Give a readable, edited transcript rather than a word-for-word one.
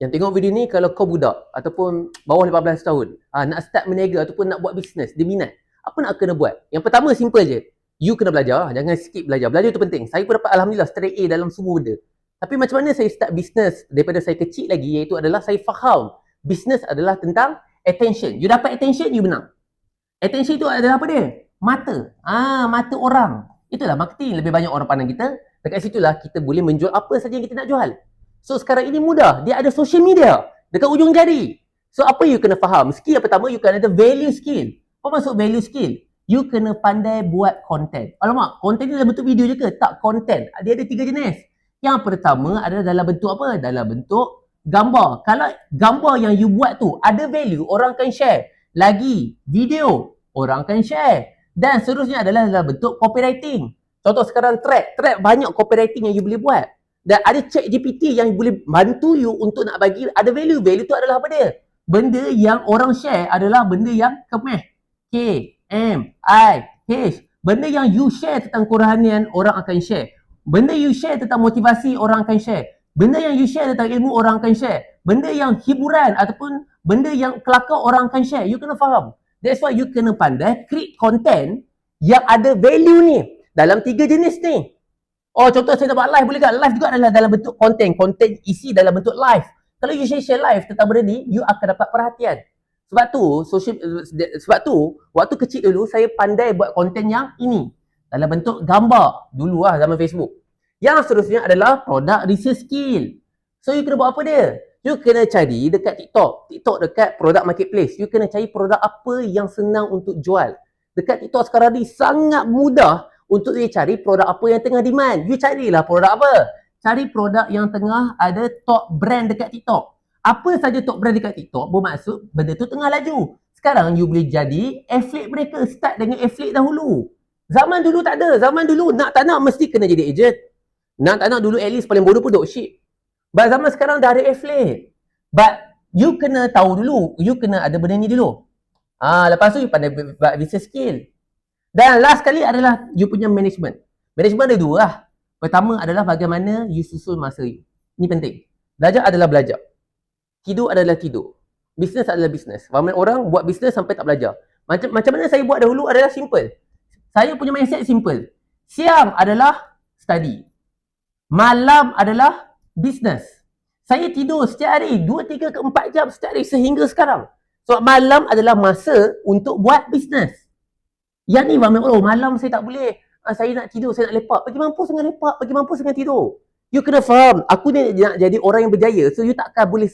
Yang tengok video ni kalau kau budak ataupun bawah 18 tahun, nak start berniaga ataupun nak buat bisnes, dia minat. Apa nak kena buat? Yang pertama simple je. You kena belajar, jangan skip belajar. Belajar tu penting. Saya pun dapat alhamdulillah straight A dalam semua benda. Tapi macam mana saya start bisnes daripada saya kecil lagi, iaitu adalah saya faham bisnes adalah tentang attention. You dapat attention, you menang. Attention itu adalah apa dia? Mata. Mata orang. Itulah marketing. Lebih banyak orang pandang kita. Dekat situlah kita boleh menjual apa saja yang kita nak jual. So sekarang ini mudah. Dia ada social media dekat ujung jari. So apa you kena faham? Skill yang pertama, you kena ada value skill. Apa maksud value skill? You kena pandai buat konten. Alamak, konten ni dalam bentuk video je ke? Tak, konten. Dia ada 3 jenis. Yang pertama adalah dalam bentuk apa? Dalam bentuk gambar. Kalau gambar yang you buat tu ada value, orang akan share. Lagi, video, orang akan share. Dan seterusnya adalah dalam bentuk copywriting. Contoh sekarang track banyak copywriting yang you boleh buat. Dan ada ChatGPT yang boleh bantu you untuk nak bagi ada value. Value tu adalah apa dia? Benda yang orang share adalah benda yang kemeh. K-M-I-H. Benda yang you share tentang kerohanian, orang akan share. Benda you share tentang motivasi, orang akan share. Benda yang you share tentang ilmu, orang akan share. Benda yang hiburan ataupun benda yang kelakar, orang akan share. You kena faham. That's why you kena pandai create content yang ada value ni. Dalam 3 jenis ni. Oh, contoh saya nak buat live, boleh tak? Live juga adalah dalam bentuk konten. Konten isi dalam bentuk live. Kalau you share live tentang benda ni, you akan dapat perhatian. Sebab tu, waktu kecil dulu, saya pandai buat konten yang ini. Dalam bentuk gambar. Dulu lah, zaman Facebook. Yang seterusnya adalah produk research skill. So, you kena buat apa dia? You kena cari dekat TikTok. TikTok dekat produk marketplace. You kena cari produk apa yang senang untuk jual. Dekat TikTok sekarang ni sangat mudah untuk dia cari produk apa yang tengah demand. You carilah produk apa? Cari produk yang tengah ada top brand dekat TikTok. Apa saja top brand dekat TikTok bermaksud benda tu tengah laju. Sekarang you boleh jadi affiliate mereka. Start dengan affiliate dahulu. Zaman dulu tak ada. Zaman dulu nak tak nak mesti kena jadi agent. Nak tak nak dulu at least paling bodoh pun dropship. But zaman sekarang dah ada affiliate. But you kena tahu dulu. You kena ada benda ni dulu. Lepas tu you pandai buat business skill. Dan last kali adalah you punya management. Management ada 2 lah. Pertama adalah bagaimana you susun masa you. Ini penting. Belajar adalah belajar. Tidur adalah tidur. Bisnes adalah bisnes. Ramai orang buat bisnes sampai tak belajar. Macam mana saya buat dahulu adalah simple. Saya punya mindset simple. Siang adalah study. Malam adalah bisnes. Saya tidur setiap hari 2, 3 ke 4 jam setiap hari sehingga sekarang. So malam adalah masa untuk buat bisnes. Yang ni ramai orang, malam saya tak boleh. Saya nak tidur, saya nak lepak. Pergi mampus dengan lepak, pergi mampus dengan tidur. You kena faham, aku ni nak jadi orang yang berjaya. So you takkan boleh